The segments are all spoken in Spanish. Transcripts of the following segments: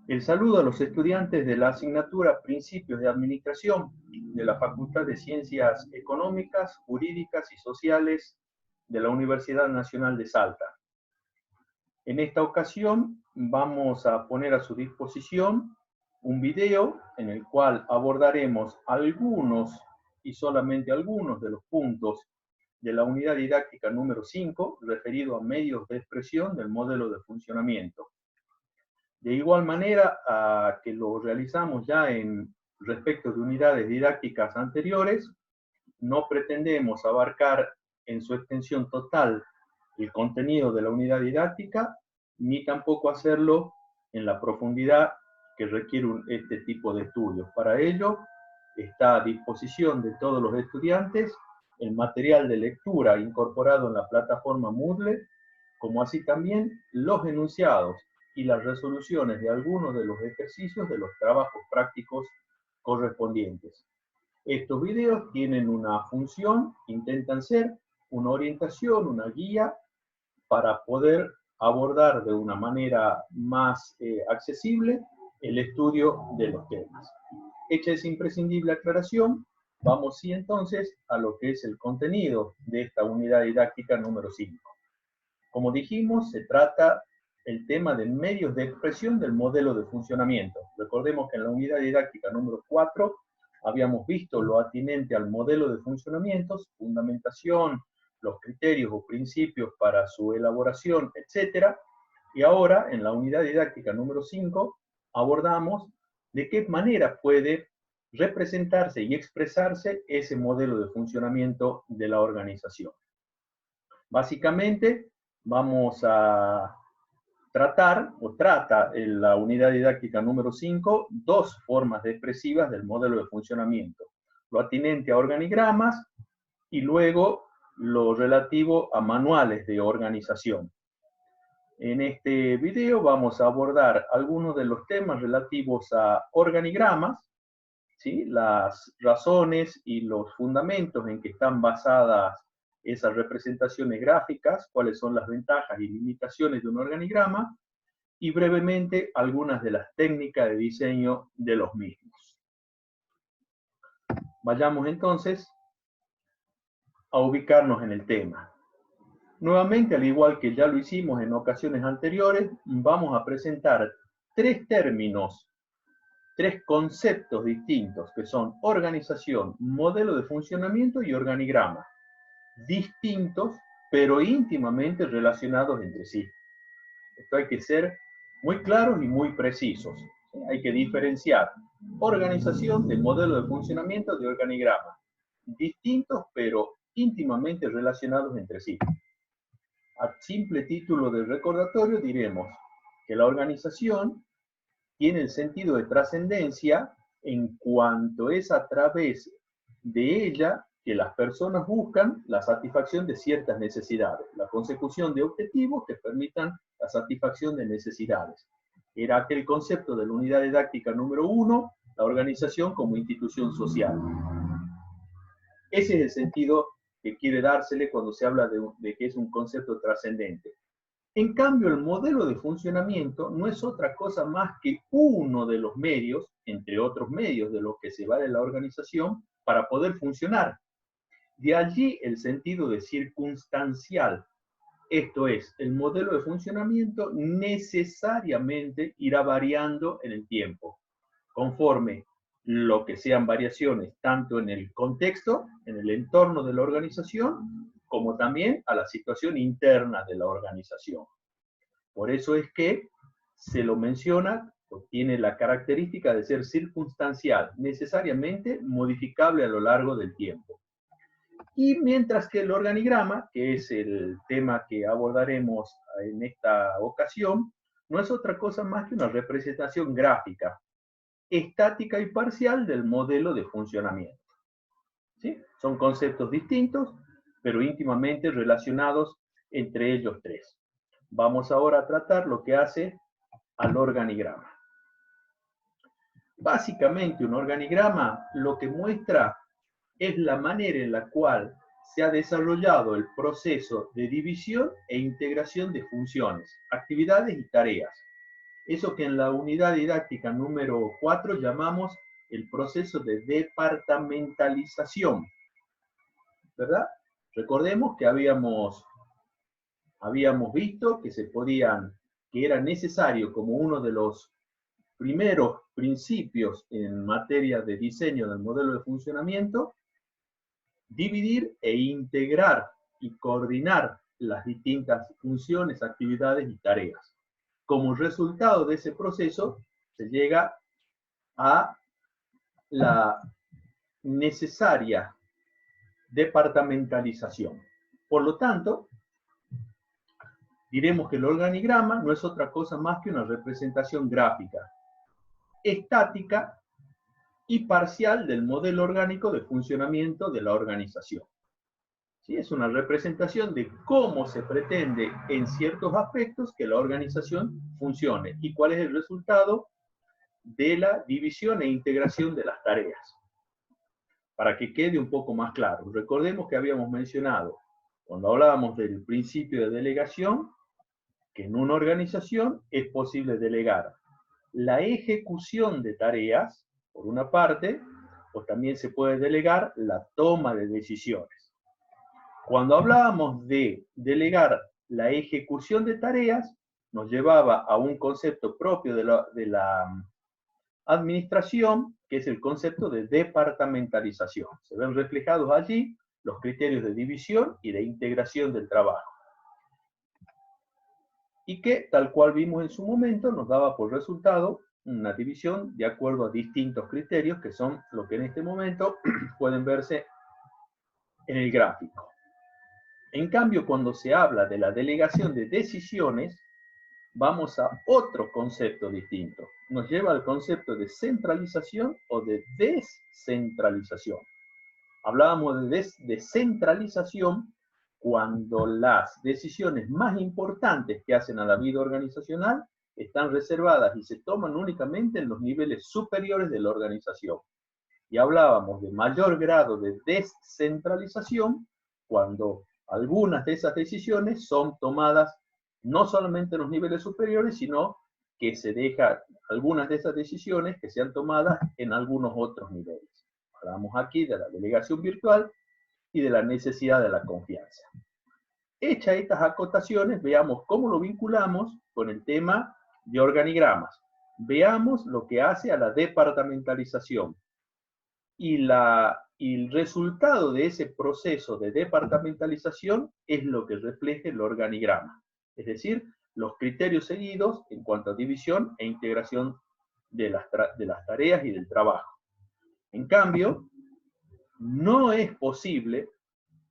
El saludo a los estudiantes de la asignatura Principios de Administración de la Facultad de Ciencias Económicas, Jurídicas y Sociales de la Universidad Nacional de Salta. En esta ocasión vamos a poner a su disposición un video en el cual abordaremos algunos y solamente algunos de los puntos de la unidad didáctica número 5, referido a medios de expresión del modelo de funcionamiento. De igual manera a que lo realizamos ya en respecto de unidades didácticas anteriores, no pretendemos abarcar en su extensión total el contenido de la unidad didáctica, ni tampoco hacerlo en la profundidad que requiere este tipo de estudios. Para ello, está a disposición de todos los estudiantes el material de lectura incorporado en la plataforma Moodle, como así también los enunciados y las resoluciones de algunos de los ejercicios de los trabajos prácticos correspondientes. Estos videos tienen una función, intentan ser una orientación, una guía para poder abordar de una manera más accesible el estudio de los temas. Hecha esa imprescindible aclaración, vamos sí entonces a lo que es el contenido de esta unidad didáctica número 5. Como dijimos, se trata el tema de medios de expresión del modelo de funcionamiento. Recordemos que en la unidad didáctica número 4 habíamos visto lo atinente al modelo de funcionamientos, fundamentación, los criterios o principios para su elaboración, etc. Y ahora, en la unidad didáctica número 5, abordamos de qué manera puede representarse y expresarse ese modelo de funcionamiento de la organización. Básicamente, vamos a tratar, o trata en la unidad didáctica número 5, dos formas expresivas del modelo de funcionamiento. Lo atinente a organigramas y luego lo relativo a manuales de organización. En este video vamos a abordar algunos de los temas relativos a organigramas, ¿sí? Las razones y los fundamentos en que están basadas esas representaciones gráficas, cuáles son las ventajas y limitaciones de un organigrama, y brevemente algunas de las técnicas de diseño de los mismos. Vayamos entonces a ubicarnos en el tema. Nuevamente, al igual que ya lo hicimos en ocasiones anteriores, vamos a presentar tres términos, tres conceptos distintos, que son organización, modelo de funcionamiento y organigrama, distintos, pero íntimamente relacionados entre sí. Esto hay que ser muy claros y muy precisos. ¿Sí? Hay que diferenciar organización de modelo de funcionamiento de organigrama, distintos, pero íntimamente relacionados entre sí. A simple título de recordatorio diremos que la organización tiene el sentido de trascendencia en cuanto es a través de ella que las personas buscan la satisfacción de ciertas necesidades, la consecución de objetivos que permitan la satisfacción de necesidades. Era aquel concepto de la unidad didáctica número 1, la organización como institución social. Ese es el sentido que quiere dársele cuando se habla de que es un concepto trascendente. En cambio, el modelo de funcionamiento no es otra cosa más que uno de los medios, entre otros medios de los que se vale la organización, para poder funcionar. De allí el sentido de circunstancial. Esto es, el modelo de funcionamiento necesariamente irá variando en el tiempo, conforme lo que sean variaciones tanto en el contexto, en el entorno de la organización, como también a la situación interna de la organización. Por eso es que se lo menciona, tiene la característica de ser circunstancial, necesariamente modificable a lo largo del tiempo. Y mientras que el organigrama, que es el tema que abordaremos en esta ocasión, no es otra cosa más que una representación gráfica, estática y parcial del modelo de funcionamiento. ¿Sí? Son conceptos distintos, pero íntimamente relacionados entre ellos tres. Vamos ahora a tratar lo que hace al organigrama. Básicamente, un organigrama lo que muestra es la manera en la cual se ha desarrollado el proceso de división e integración de funciones, actividades y tareas. Eso que en la unidad didáctica número 4 llamamos el proceso de departamentalización, ¿verdad? Recordemos que habíamos visto que que era necesario como uno de los primeros principios en materia de diseño del modelo de funcionamiento, dividir e integrar y coordinar las distintas funciones, actividades y tareas. Como resultado de ese proceso, se llega a la necesaria departamentalización. Por lo tanto, diremos que el organigrama no es otra cosa más que una representación gráfica, estática y parcial del modelo orgánico de funcionamiento de la organización. ¿Sí? Es una representación de cómo se pretende en ciertos aspectos que la organización funcione y cuál es el resultado de la división e integración de las tareas. Para que quede un poco más claro, recordemos que habíamos mencionado, cuando hablábamos del principio de delegación, que en una organización es posible delegar la ejecución de tareas, por una parte, o también se puede delegar la toma de decisiones. Cuando hablábamos de delegar la ejecución de tareas, nos llevaba a un concepto propio de la administración, que es el concepto de departamentalización. Se ven reflejados allí los criterios de división y de integración del trabajo. Y que, tal cual vimos en su momento, nos daba por resultado una división de acuerdo a distintos criterios, que son lo que en este momento pueden verse en el gráfico. En cambio, cuando se habla de la delegación de decisiones, vamos a otro concepto distinto. Nos lleva al concepto de centralización o de descentralización. Hablábamos de descentralización cuando las decisiones más importantes que hacen a la vida organizacional están reservadas y se toman únicamente en los niveles superiores de la organización. Y hablábamos de mayor grado de descentralización cuando algunas de esas decisiones son tomadas no solamente en los niveles superiores, sino que se deja algunas de esas decisiones que sean tomadas en algunos otros niveles. Hablamos aquí de la delegación virtual y de la necesidad de la confianza. Hechas estas acotaciones, veamos cómo lo vinculamos con el tema de organigramas. Veamos lo que hace a la departamentalización. Y el resultado de ese proceso de departamentalización es lo que refleja el organigrama. Es decir, los criterios seguidos en cuanto a división e integración de las tareas y del trabajo. En cambio, no es posible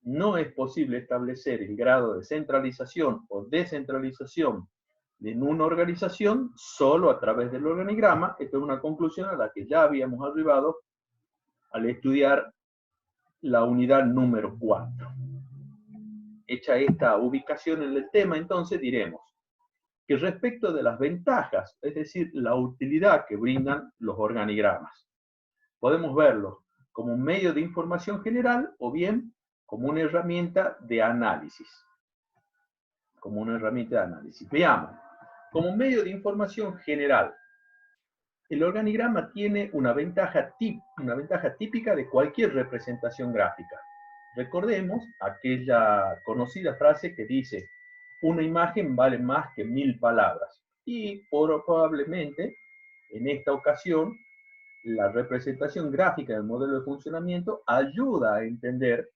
establecer el grado de centralización o descentralización en una organización solo a través del organigrama. Esta es una conclusión a la que ya habíamos arribado al estudiar la unidad número 4. Hecha esta ubicación en el tema, entonces diremos que respecto de las ventajas, es decir, la utilidad que brindan los organigramas, podemos verlos como un medio de información general o bien como una herramienta de análisis. Veamos, como medio de información general, el organigrama tiene una ventaja típica de cualquier representación gráfica. Recordemos aquella conocida frase que dice, una imagen vale más que 1000 palabras. Y probablemente, en esta ocasión, la representación gráfica del modelo de funcionamiento ayuda a entender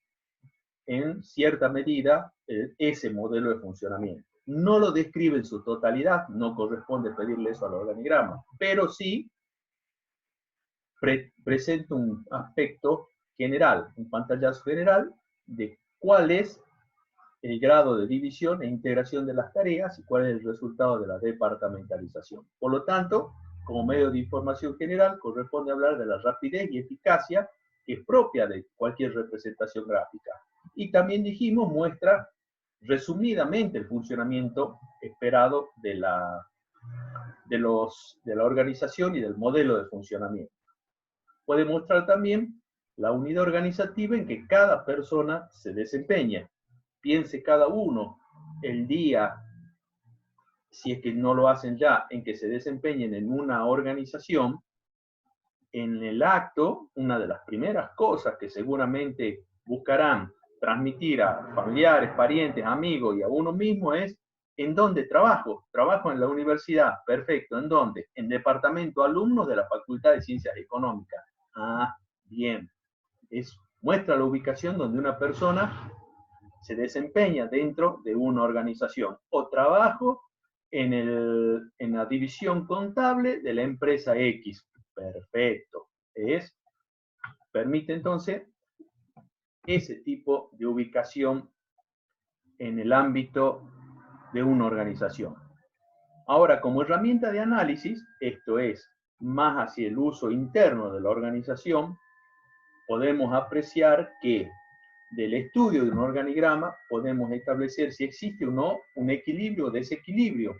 en cierta medida ese modelo de funcionamiento. No lo describe en su totalidad, no corresponde pedirle eso al organigrama, pero sí presenta un aspecto general, un pantallazo general de cuál es el grado de división e integración de las tareas y cuál es el resultado de la departamentalización. Por lo tanto, como medio de información general, corresponde hablar de la rapidez y eficacia que es propia de cualquier representación gráfica. Y también dijimos, muestra resumidamente el funcionamiento esperado de la organización y del modelo de funcionamiento. Puede mostrar también la unidad organizativa en que cada persona se desempeña. Piense cada uno el día si es que no lo hacen ya, en que se desempeñen en una organización, en el acto, una de las primeras cosas que seguramente buscarán transmitir a familiares, parientes, amigos y a uno mismo es: ¿en dónde trabajo? Trabajo en la universidad. Perfecto. ¿En dónde? En departamento alumnos de la Facultad de Ciencias Económicas. Ah, bien. Muestra la ubicación donde una persona se desempeña dentro de una organización. O trabajo en la división contable de la empresa X. Perfecto. Permite entonces ese tipo de ubicación en el ámbito de una organización. Ahora, como herramienta de análisis, esto es más hacia el uso interno de la organización, podemos apreciar que del estudio de un organigrama podemos establecer si existe o no un equilibrio o desequilibrio,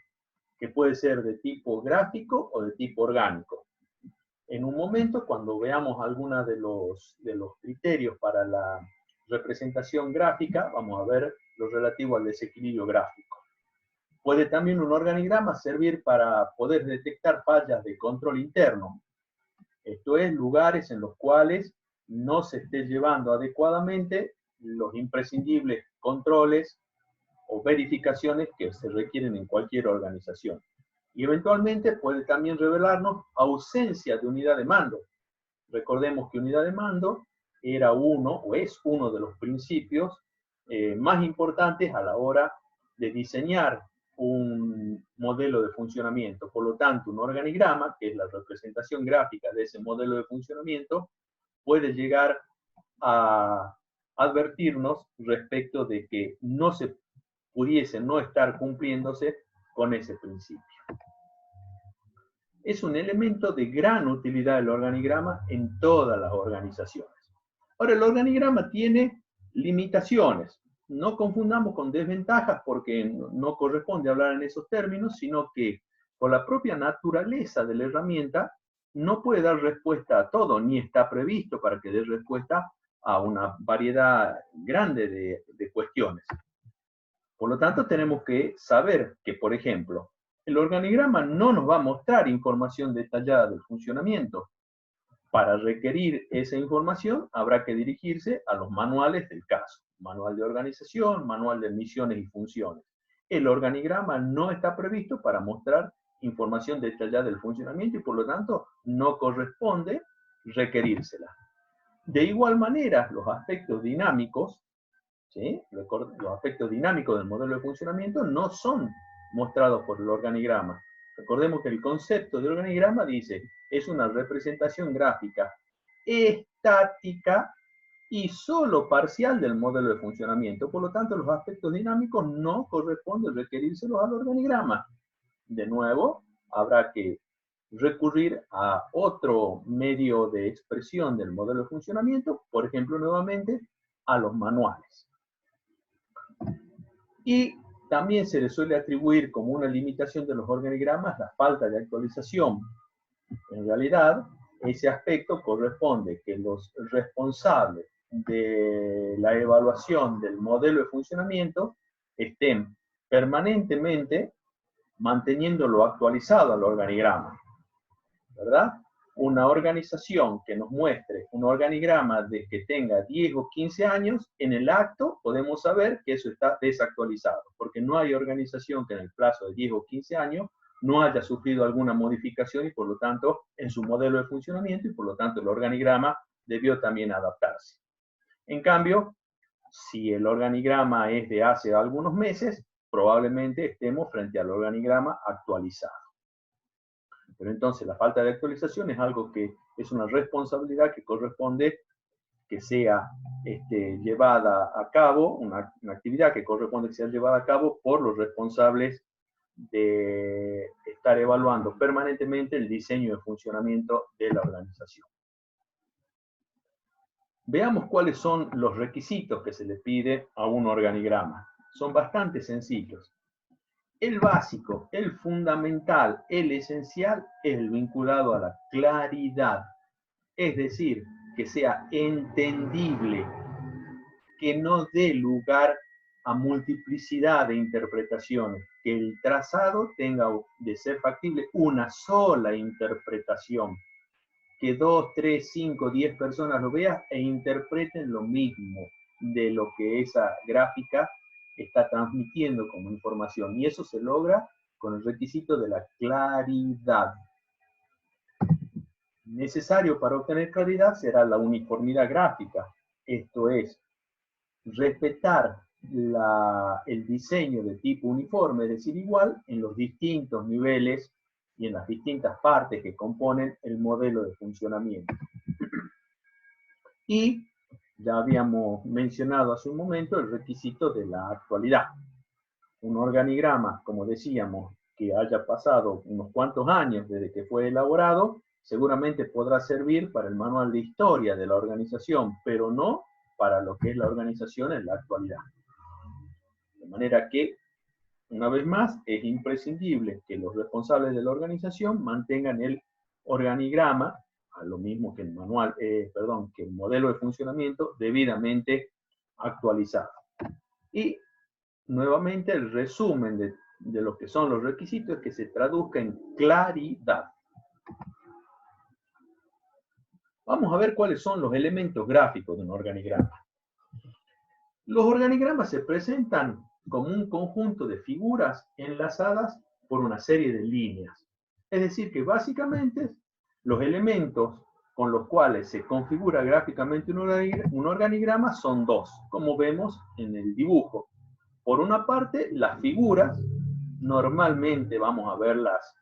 que puede ser de tipo gráfico o de tipo orgánico. En un momento, cuando veamos algunos de los criterios para la representación gráfica, vamos a ver lo relativo al desequilibrio gráfico. Puede también un organigrama servir para poder detectar fallas de control interno. Esto es, lugares en los cuales no se esté llevando adecuadamente los imprescindibles controles o verificaciones que se requieren en cualquier organización. Y eventualmente puede también revelarnos ausencia de unidad de mando. Recordemos que unidad de mando era uno o es uno de los principios más importantes a la hora de diseñar un modelo de funcionamiento. Por lo tanto, un organigrama, que es la representación gráfica de ese modelo de funcionamiento, puede llegar a advertirnos respecto de que no se pudiese no estar cumpliéndose con ese principio. Es un elemento de gran utilidad el organigrama en todas las organizaciones. Ahora, el organigrama tiene limitaciones. No confundamos con desventajas, porque no corresponde hablar en esos términos, sino que por la propia naturaleza de la herramienta no puede dar respuesta a todo, ni está previsto para que dé respuesta a una variedad grande de cuestiones. Por lo tanto, tenemos que saber que, por ejemplo, el organigrama no nos va a mostrar información detallada del funcionamiento. Para requerir esa información, habrá que dirigirse a los manuales del caso. Manual de organización, manual de misiones y funciones. El organigrama no está previsto para mostrar información detallada del funcionamiento y, por lo tanto, no corresponde requerírsela. De igual manera, los aspectos dinámicos, ¿sí? Los aspectos dinámicos del modelo de funcionamiento no son mostrados por el organigrama. Recordemos que el concepto de organigrama dice, es una representación gráfica estática y solo parcial del modelo de funcionamiento. Por lo tanto, los aspectos dinámicos no corresponden requerírselos al organigrama. De nuevo, habrá que recurrir a otro medio de expresión del modelo de funcionamiento, por ejemplo, nuevamente, a los manuales. Y también se le suele atribuir como una limitación de los organigramas la falta de actualización. En realidad, ese aspecto corresponde que los responsables de la evaluación del modelo de funcionamiento estén permanentemente manteniéndolo actualizado al organigrama, ¿verdad? Una organización que nos muestre un organigrama de que tenga 10 o 15 años, en el acto podemos saber que eso está desactualizado, porque no hay organización que en el plazo de 10 o 15 años no haya sufrido alguna modificación y por lo tanto en su modelo de funcionamiento y por lo tanto el organigrama debió también adaptarse. En cambio, si el organigrama es de hace algunos meses, probablemente estemos frente al organigrama actualizado. Pero entonces la falta de actualización es algo que es una responsabilidad que corresponde que sea llevada a cabo, una actividad que corresponde que sea llevada a cabo por los responsables de estar evaluando permanentemente el diseño de funcionamiento de la organización. Veamos cuáles son los requisitos que se le pide a un organigrama. Son bastante sencillos. El básico, el fundamental, el esencial es el vinculado a la claridad. Es decir, que sea entendible, que no dé lugar a multiplicidad de interpretaciones, que el trazado tenga, de ser factible, una sola interpretación. Que 2, 3, 5, 10 personas lo vean e interpreten lo mismo de lo que esa gráfica está transmitiendo como información. Y eso se logra con el requisito de la claridad. Necesario para obtener claridad será la uniformidad gráfica. Esto es, respetar el diseño de tipo uniforme, es decir, igual, en los distintos niveles y en las distintas partes que componen el modelo de funcionamiento. Y ya habíamos mencionado hace un momento el requisito de la actualidad. Un organigrama, como decíamos, que haya pasado unos cuantos años desde que fue elaborado, seguramente podrá servir para el manual de historia de la organización, pero no para lo que es la organización en la actualidad. De manera que, una vez más, es imprescindible que los responsables de la organización mantengan el organigrama, a lo mismo que el manual, que el modelo de funcionamiento, debidamente actualizado. Y, nuevamente, el resumen de lo que son los requisitos es que se traduzca en claridad. Vamos a ver cuáles son los elementos gráficos de un organigrama. Los organigramas se presentan como un conjunto de figuras enlazadas por una serie de líneas. Es decir, que básicamente los elementos con los cuales se configura gráficamente un organigrama son dos, como vemos en el dibujo. Por una parte, las figuras, normalmente vamos a verlas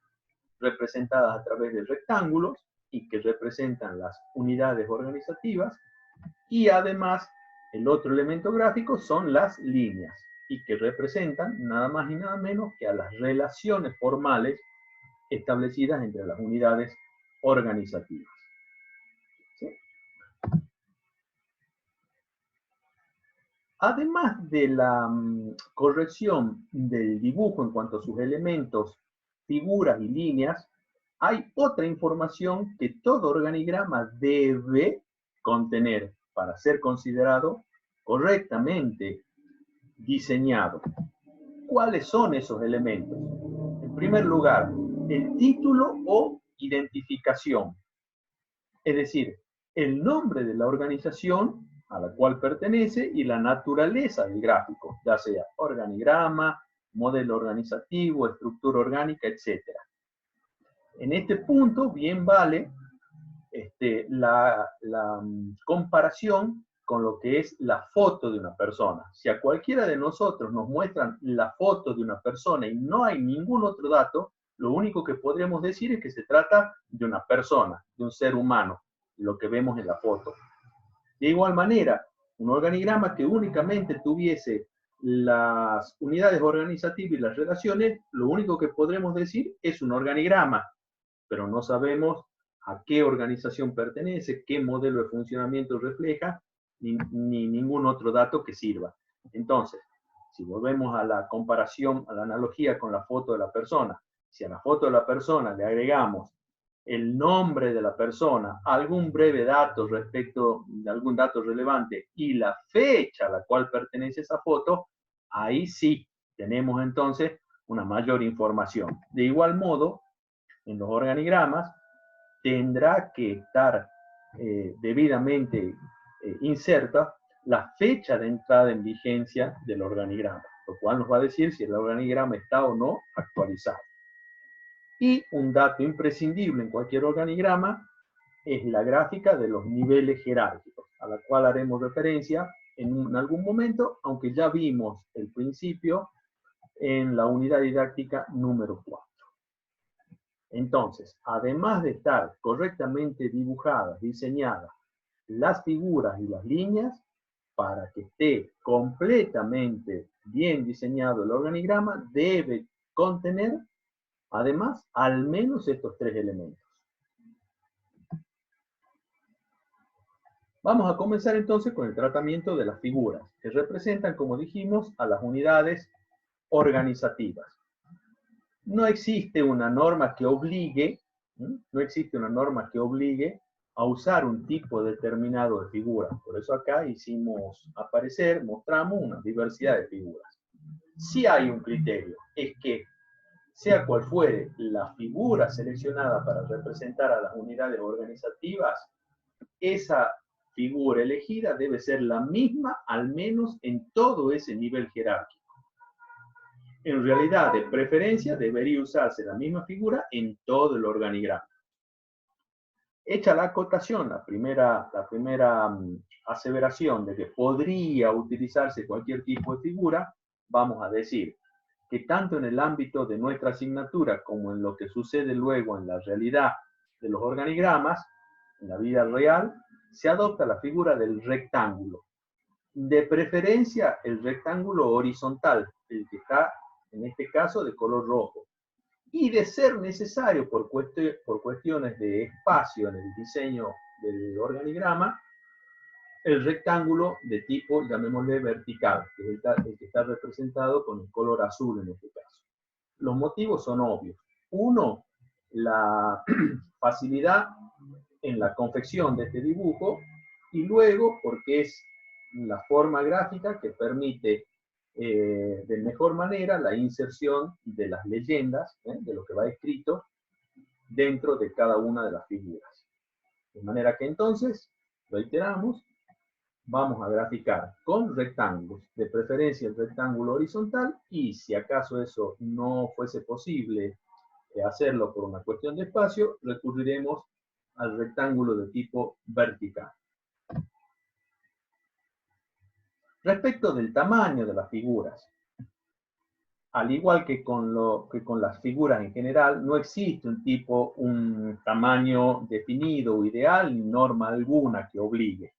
representadas a través de rectángulos y que representan las unidades organizativas, y además el otro elemento gráfico son las líneas, y que representan nada más y nada menos que a las relaciones formales establecidas entre las unidades organizativas. ¿Sí? Además de la corrección del dibujo en cuanto a sus elementos, figuras y líneas, hay otra información que todo organigrama debe contener para ser considerado correctamente diseñado. ¿Cuáles son esos elementos? En primer lugar, el título o identificación, es decir, el nombre de la organización a la cual pertenece y la naturaleza del gráfico, ya sea organigrama, modelo organizativo, estructura orgánica, etc. En este punto, bien vale la comparación con lo que es la foto de una persona. Si a cualquiera de nosotros nos muestran la foto de una persona y no hay ningún otro dato, lo único que podríamos decir es que se trata de una persona, de un ser humano, lo que vemos en la foto. De igual manera, un organigrama que únicamente tuviese las unidades organizativas y las relaciones, lo único que podremos decir es un organigrama, pero no sabemos a qué organización pertenece, qué modelo de funcionamiento refleja, ni ningún otro dato que sirva. Entonces, si volvemos a la comparación, a la analogía con la foto de la persona, si a la foto de la persona le agregamos el nombre de la persona, algún breve dato respecto de algún dato relevante y la fecha a la cual pertenece esa foto, ahí sí tenemos entonces una mayor información. De igual modo, en los organigramas tendrá que estar debidamente inserta la fecha de entrada en vigencia del organigrama, lo cual nos va a decir si el organigrama está o no actualizado. Y un dato imprescindible en cualquier organigrama es la gráfica de los niveles jerárquicos, a la cual haremos referencia en algún momento, aunque ya vimos el principio en la unidad didáctica número 4. Entonces, además de estar correctamente dibujadas, diseñadas las figuras y las líneas, para que esté completamente bien diseñado el organigrama, debe contener, además, al menos estos tres elementos. Vamos a comenzar entonces con el tratamiento de las figuras, que representan, como dijimos, a las unidades organizativas. No existe una norma que obligue, a usar un tipo determinado de figura. Por eso acá hicimos aparecer, mostramos una diversidad de figuras. sí hay un criterio, es que sea cual fuere la figura seleccionada para representar a las unidades organizativas, esa figura elegida debe ser la misma, al menos en todo ese nivel jerárquico. En realidad, de preferencia, debería usarse la misma figura en todo el organigrama. Hecha la acotación, la primera aseveración de que podría utilizarse cualquier tipo de figura, vamos a decir que tanto en el ámbito de nuestra asignatura como en lo que sucede luego en la realidad de los organigramas, en la vida real, se adopta la figura del rectángulo. De preferencia, el rectángulo horizontal, el que está, en este caso, de color rojo. Y de ser necesario por cuestiones de espacio en el diseño del organigrama, el rectángulo de tipo, llamémosle vertical, que es el que está representado con el color azul en este caso. Los motivos son obvios. Uno, la facilidad en la confección de este dibujo, y luego porque es la forma gráfica que permite de mejor manera la inserción de las leyendas, de lo que va escrito dentro de cada una de las figuras. De manera que entonces, reiteramos, vamos a graficar con rectángulos, de preferencia el rectángulo horizontal, y si acaso eso no fuese posible hacerlo por una cuestión de espacio, recurriremos al rectángulo de tipo vertical. Respecto del tamaño de las figuras, al igual que con las figuras en general, no existe un tamaño definido o ideal ni norma alguna que obligue.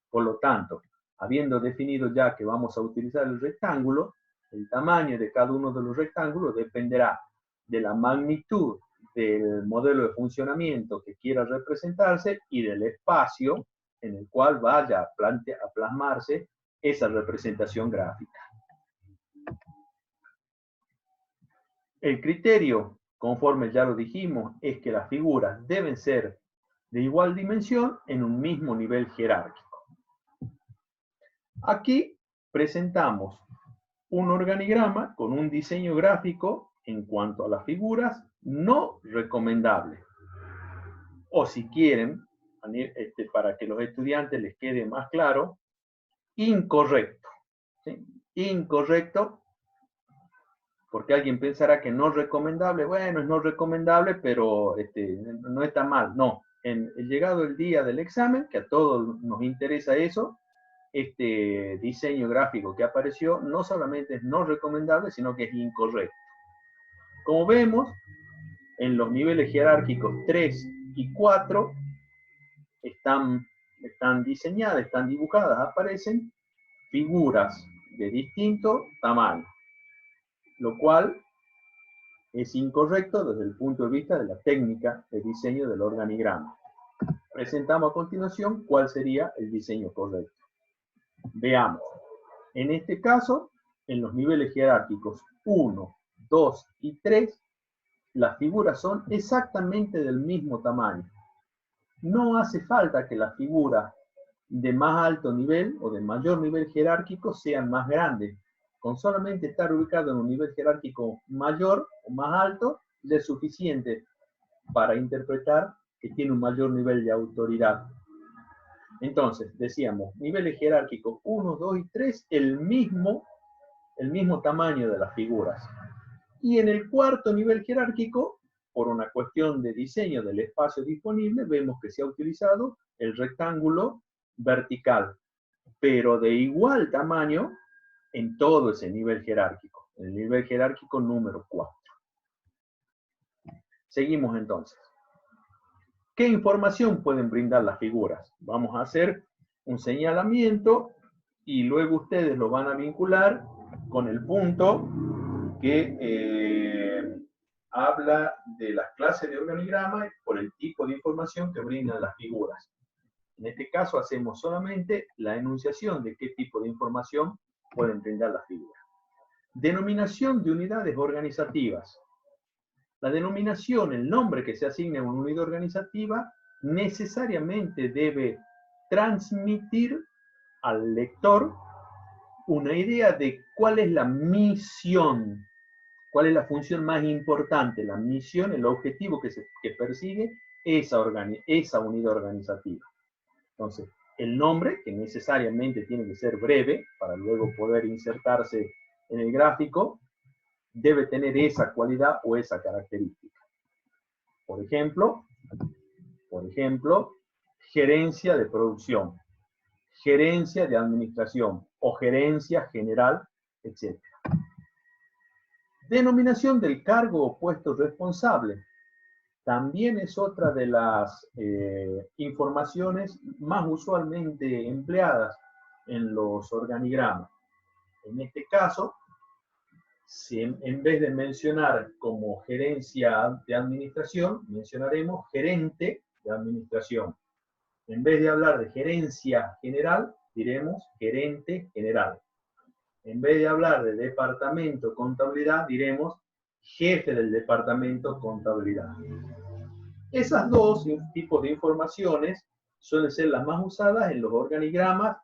Por lo tanto, habiendo definido ya que vamos a utilizar el rectángulo, el tamaño de cada uno de los rectángulos dependerá de la magnitud del modelo de funcionamiento que quiera representarse y del espacio en el cual vaya a plasmarse esa representación gráfica. El criterio, conforme ya lo dijimos, es que las figuras deben ser de igual dimensión en un mismo nivel jerárquico. Aquí presentamos un organigrama con un diseño gráfico en cuanto a las figuras no recomendable. O si quieren, para que los estudiantes les quede más claro, incorrecto. ¿Sí? Incorrecto, porque alguien pensará que no recomendable. Bueno, es no recomendable, pero no está mal. No, llegado el día del examen, que a todos nos interesa eso, este diseño gráfico que apareció no solamente es no recomendable, sino que es incorrecto. Como vemos, en los niveles jerárquicos 3 y 4 están diseñadas, están dibujadas, aparecen figuras de distinto tamaño, lo cual es incorrecto desde el punto de vista de la técnica de diseño del organigrama. Presentamos a continuación cuál sería el diseño correcto. Veamos. En este caso, en los niveles jerárquicos 1, 2 y 3, las figuras son exactamente del mismo tamaño. No hace falta que las figuras de más alto nivel o de mayor nivel jerárquico sean más grandes. Con solamente estar ubicado en un nivel jerárquico mayor o más alto, es suficiente para interpretar que tiene un mayor nivel de autoridad. Entonces, decíamos, niveles jerárquicos 1, 2 y 3, el mismo tamaño de las figuras. Y en el cuarto nivel jerárquico, por una cuestión de diseño del espacio disponible, vemos que se ha utilizado el rectángulo vertical, pero de igual tamaño en todo ese nivel jerárquico, el nivel jerárquico número 4. Seguimos entonces. ¿Qué información pueden brindar las figuras? Vamos a hacer un señalamiento y luego ustedes lo van a vincular con el punto que habla de las clases de organigrama por el tipo de información que brindan las figuras. En este caso hacemos solamente la enunciación de qué tipo de información pueden brindar las figuras. Denominación de unidades organizativas. La denominación, el nombre que se asigna a una unidad organizativa, necesariamente debe transmitir al lector una idea de cuál es la misión, cuál es la función más importante, la misión, el objetivo que persigue esa unidad organizativa. Entonces, el nombre, que necesariamente tiene que ser breve para luego poder insertarse en el gráfico, debe tener esa cualidad o esa característica. Por ejemplo, gerencia de producción, gerencia de administración o gerencia general, etc. Denominación del cargo o puesto responsable. También es otra de las informaciones más usualmente empleadas en los organigramas. En este caso, si en vez de mencionar como gerencia de administración, mencionaremos gerente de administración. En vez de hablar de gerencia general, diremos gerente general. En vez de hablar de departamento contabilidad, diremos jefe del departamento contabilidad. Esas dos tipos de informaciones suelen ser las más usadas en los organigramas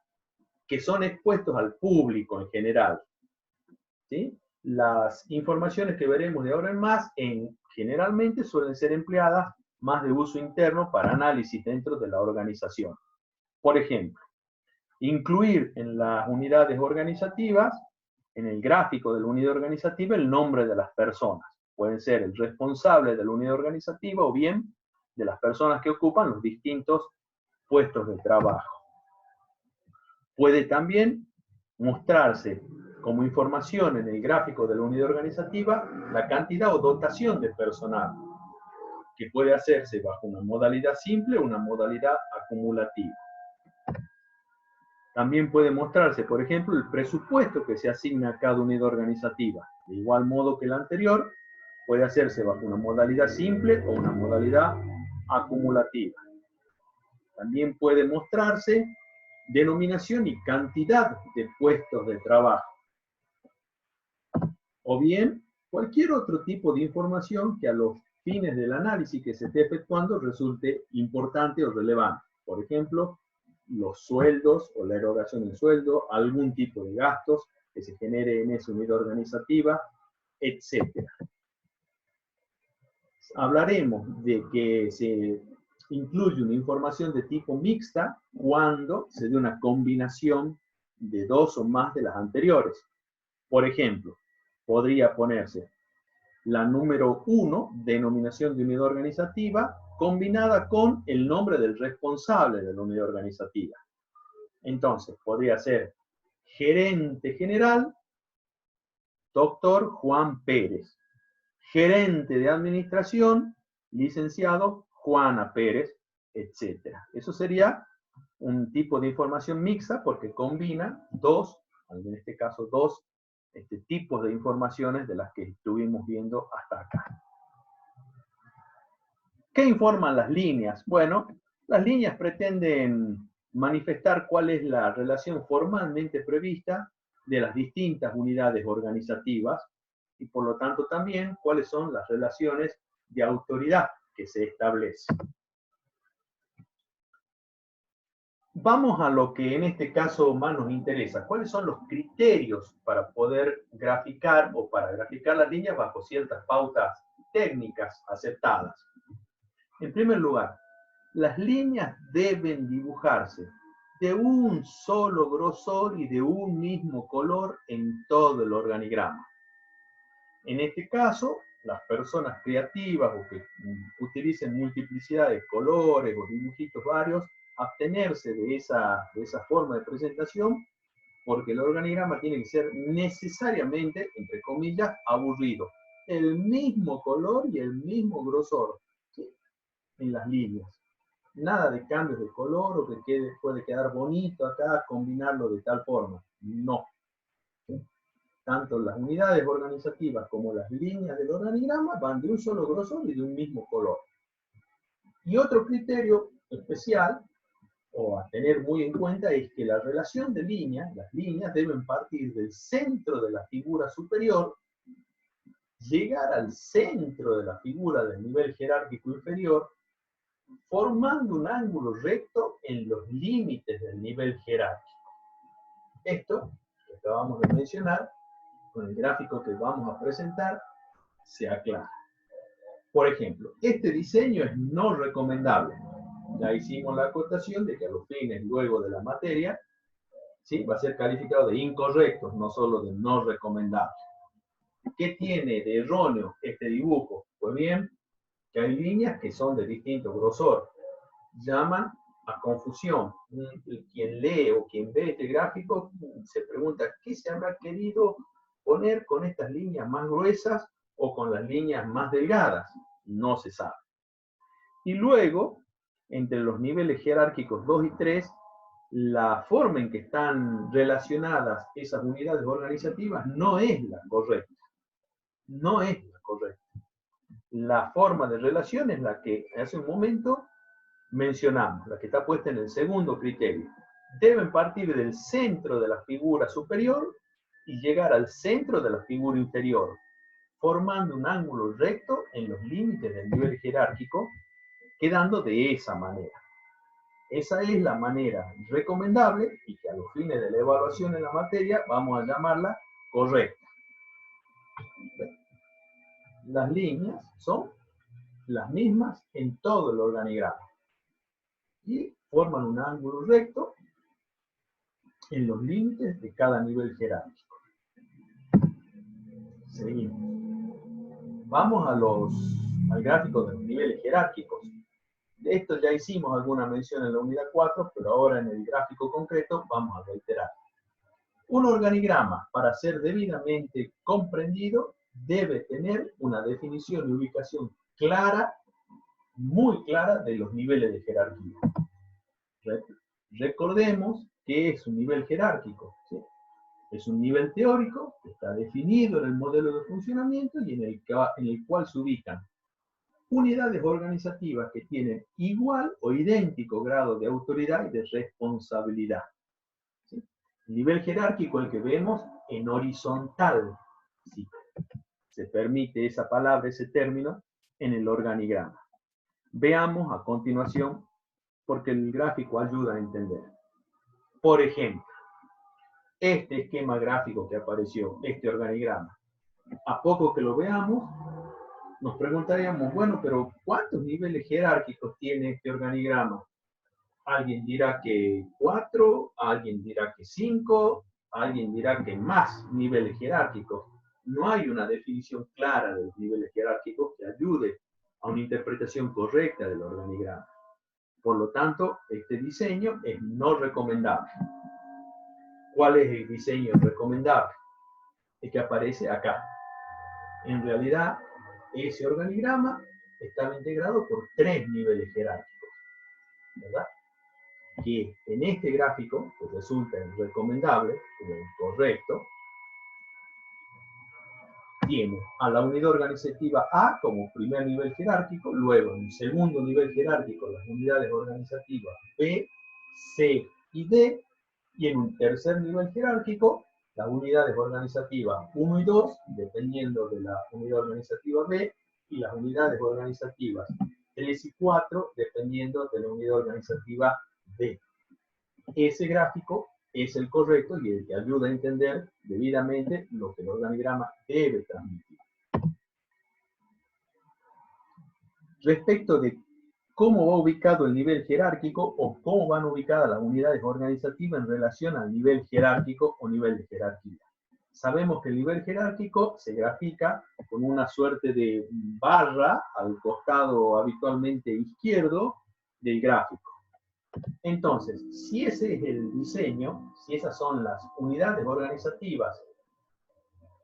que son expuestos al público en general. ¿Sí? Las informaciones que veremos de ahora en más, generalmente suelen ser empleadas más de uso interno para análisis dentro de la organización. Por ejemplo, incluir en las unidades organizativas, en el gráfico de la unidad organizativa, el nombre de las personas. Pueden ser el responsable de la unidad organizativa o bien de las personas que ocupan los distintos puestos de trabajo. Puede también mostrarse como información en el gráfico de la unidad organizativa la cantidad o dotación de personal, que puede hacerse bajo una modalidad simple o una modalidad acumulativa. También puede mostrarse, por ejemplo, el presupuesto que se asigna a cada unidad organizativa. De igual modo que la anterior, puede hacerse bajo una modalidad simple o una modalidad acumulativa. También puede mostrarse denominación y cantidad de puestos de trabajo. O bien, cualquier otro tipo de información que a los fines del análisis que se esté efectuando resulte importante o relevante. Por ejemplo, los sueldos o la erogación del sueldo, algún tipo de gastos que se genere en esa unidad organizativa, etc. Hablaremos de que se incluye una información de tipo mixta cuando se dé una combinación de dos o más de las anteriores. Por ejemplo, podría ponerse la número 1, denominación de unidad organizativa, combinada con el nombre del responsable de la unidad organizativa. Entonces, podría ser gerente general, doctor Juan Pérez. Gerente de administración, licenciado Juana Pérez, etc. Eso sería un tipo de información mixta porque combina dos, en este caso dos tipos de informaciones de las que estuvimos viendo hasta acá. ¿Qué informan las líneas? Bueno, las líneas pretenden manifestar cuál es la relación formalmente prevista de las distintas unidades organizativas y por lo tanto también cuáles son las relaciones de autoridad que se establecen. Vamos a lo que en este caso más nos interesa. ¿Cuáles son los criterios para poder graficar o para graficar las líneas bajo ciertas pautas técnicas aceptadas? En primer lugar, las líneas deben dibujarse de un solo grosor y de un mismo color en todo el organigrama. En este caso, las personas creativas o que utilicen multiplicidad de colores o dibujitos varios, abstenerse de esa forma de presentación, porque el organigrama tiene que ser necesariamente, entre comillas, aburrido. El mismo color y el mismo grosor, ¿sí?, en las líneas. Nada de cambios de color o que puede quedar bonito acá, combinarlo de tal forma. No. ¿Sí? Tanto las unidades organizativas como las líneas del organigrama van de un solo grosor y de un mismo color. Y otro criterio especial, o a tener muy en cuenta, es que la relación de líneas, las líneas deben partir del centro de la figura superior, llegar al centro de la figura del nivel jerárquico inferior, formando un ángulo recto en los límites del nivel jerárquico. Esto que acabamos de mencionar, con el gráfico que vamos a presentar, se aclara. Por ejemplo, este diseño es no recomendable. Ya hicimos la acotación de que a los fines luego de la materia, ¿sí?, va a ser calificado de incorrecto, no solo de no recomendable. ¿Qué tiene de erróneo este dibujo? Pues bien, que hay líneas que son de distinto grosor. Llaman a confusión. Quien lee o quien ve este gráfico se pregunta, ¿qué se habrá querido poner con estas líneas más gruesas o con las líneas más delgadas? No se sabe. Y luego, entre los niveles jerárquicos 2 y 3, la forma en que están relacionadas esas unidades organizativas no es la correcta. No es la correcta. La forma de relación es la que hace un momento mencionamos, la que está puesta en el segundo criterio. Deben partir del centro de la figura superior y llegar al centro de la figura inferior, formando un ángulo recto en los límites del nivel jerárquico, quedando de esa manera. Esa es la manera recomendable y que a los fines de la evaluación en la materia vamos a llamarla correcta. Las líneas son las mismas en todo el organigrama y forman un ángulo recto en los límites de cada nivel jerárquico. Seguimos. Vamos al gráfico de los niveles jerárquicos. De esto ya hicimos alguna mención en la unidad 4, pero ahora en el gráfico concreto vamos a reiterar. Un organigrama, para ser debidamente comprendido, debe tener una definición y ubicación clara, muy clara, de los niveles de jerarquía. Recordemos que es un nivel jerárquico, ¿sí? Es un nivel teórico que está definido en el modelo de funcionamiento y en el cual se ubican unidades organizativas que tienen igual o idéntico grado de autoridad y de responsabilidad. ¿Sí? El nivel jerárquico, el que vemos en horizontal, ¿sí?, se permite esa palabra, ese término, en el organigrama. Veamos a continuación, porque el gráfico ayuda a entender. Por ejemplo, este esquema gráfico que apareció, este organigrama, a poco que lo veamos, nos preguntaríamos, bueno, pero ¿cuántos niveles jerárquicos tiene este organigrama? Alguien dirá que 4, alguien dirá que 5, alguien dirá que más niveles jerárquicos. No hay una definición clara de los niveles jerárquicos que ayude a una interpretación correcta del organigrama. Por lo tanto, este diseño es no recomendable. ¿Cuál es el diseño recomendable? El que aparece acá. En realidad, ese organigrama estaba integrado por 3 niveles jerárquicos, ¿verdad? Que en este gráfico, que resulta recomendable, correcto, tiene a la unidad organizativa A como primer nivel jerárquico, luego en un segundo nivel jerárquico las unidades organizativas B, C y D, y en un tercer nivel jerárquico las unidades organizativas 1 y 2, dependiendo de la unidad organizativa B, y las unidades organizativas 3 y 4, dependiendo de la unidad organizativa D. Ese gráfico es el correcto y el que ayuda a entender debidamente lo que el organigrama debe transmitir. Respecto de cómo va ubicado el nivel jerárquico o cómo van ubicadas las unidades organizativas en relación al nivel jerárquico o nivel de jerarquía. Sabemos que el nivel jerárquico se grafica con una suerte de barra al costado habitualmente izquierdo del gráfico. Entonces, si ese es el diseño, si esas son las unidades organizativas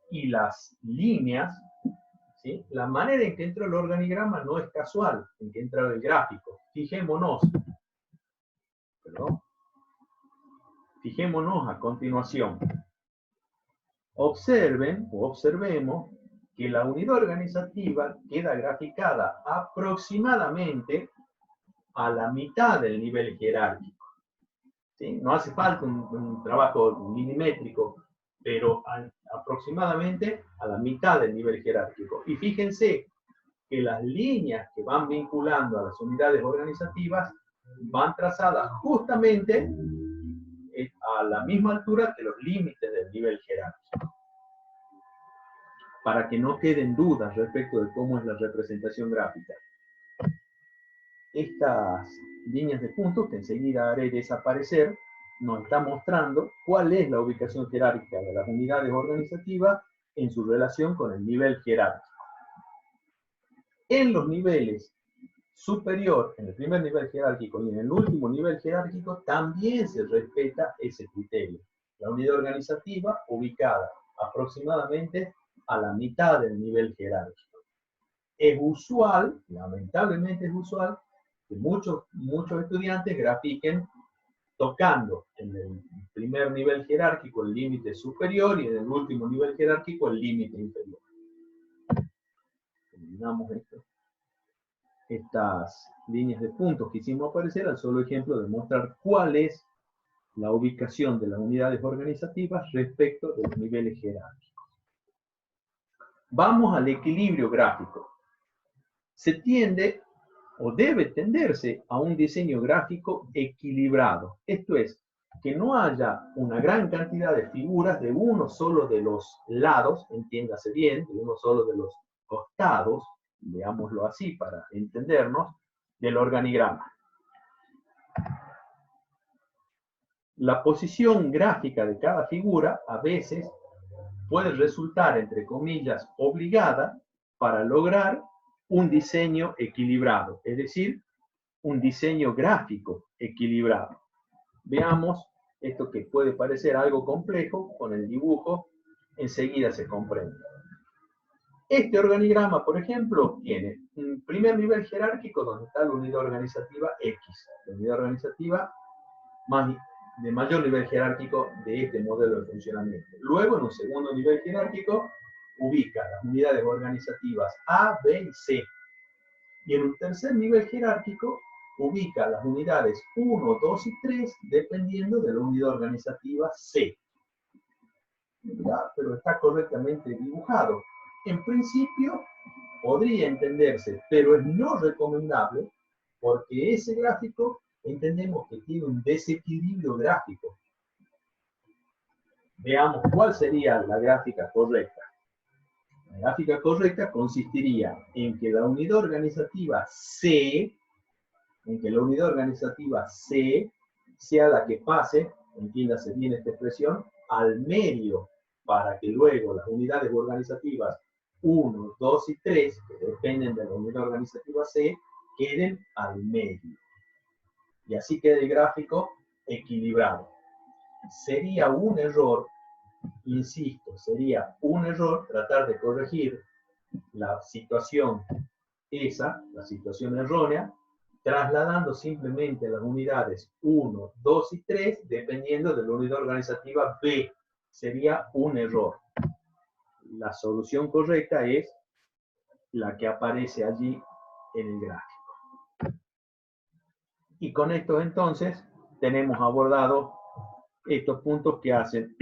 y las líneas, ¿sí?, la manera en que entra el organigrama no es casual, en que entra el gráfico. Fijémonos a continuación. Observen o observemos que la unidad organizativa queda graficada aproximadamente a la mitad del nivel jerárquico. ¿Sí? No hace falta un trabajo milimétrico, pero aproximadamente a la mitad del nivel jerárquico. Y fíjense que las líneas que van vinculando a las unidades organizativas van trazadas justamente a la misma altura que los límites del nivel jerárquico, para que no queden dudas respecto de cómo es la representación gráfica. Estas líneas de puntos que enseguida haré desaparecer nos está mostrando cuál es la ubicación jerárquica de las unidades organizativas en su relación con el nivel jerárquico. En los niveles superior, en el primer nivel jerárquico y en el último nivel jerárquico, también se respeta ese criterio. La unidad organizativa ubicada aproximadamente a la mitad del nivel jerárquico. Es usual, lamentablemente es usual, que muchos estudiantes grafiquen tocando en el primer nivel jerárquico el límite superior y en el último nivel jerárquico el límite inferior. Terminamos esto. Estas líneas de puntos que hicimos aparecer al solo ejemplo de mostrar cuál es la ubicación de las unidades organizativas respecto de los niveles jerárquicos. Vamos al equilibrio gráfico. Se tiende o debe tenderse a un diseño gráfico equilibrado. Esto es, que no haya una gran cantidad de figuras de uno solo de los lados, entiéndase bien, de uno solo de los costados, veámoslo así para entendernos, del organigrama. La posición gráfica de cada figura a veces puede resultar, entre comillas, obligada para lograr un diseño equilibrado, es decir, un diseño gráfico equilibrado. Veamos esto que puede parecer algo complejo, con el dibujo enseguida se comprende. Este organigrama, por ejemplo, tiene un primer nivel jerárquico donde está la unidad organizativa X, la unidad organizativa de mayor nivel jerárquico de este modelo de funcionamiento. Luego, en un segundo nivel jerárquico, ubica las unidades organizativas A, B y C. Y en un tercer nivel jerárquico, ubica las unidades 1, 2 y 3, dependiendo de la unidad organizativa C. ¿Verdad? Pero está correctamente dibujado. En principio, podría entenderse, pero es no recomendable, porque ese gráfico entendemos que tiene un desequilibrio gráfico. Veamos cuál sería la gráfica correcta. La gráfica correcta consistiría en que la unidad organizativa C, sea la que pase, entiéndase bien esta expresión, al medio, para que luego las unidades organizativas 1, 2 y 3, que dependen de la unidad organizativa C, queden al medio. Y así queda el gráfico equilibrado. Sería un error, insisto, sería un error tratar de corregir la situación la situación errónea, trasladando simplemente las unidades 1, 2 y 3, dependiendo de la unidad organizativa B. Sería un error. La solución correcta es la que aparece allí en el gráfico. Y con esto entonces tenemos abordado estos puntos que hacen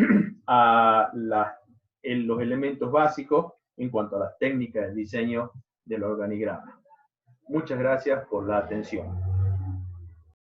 a los elementos básicos en cuanto a las técnicas de diseño del organigrama. Muchas gracias por la atención.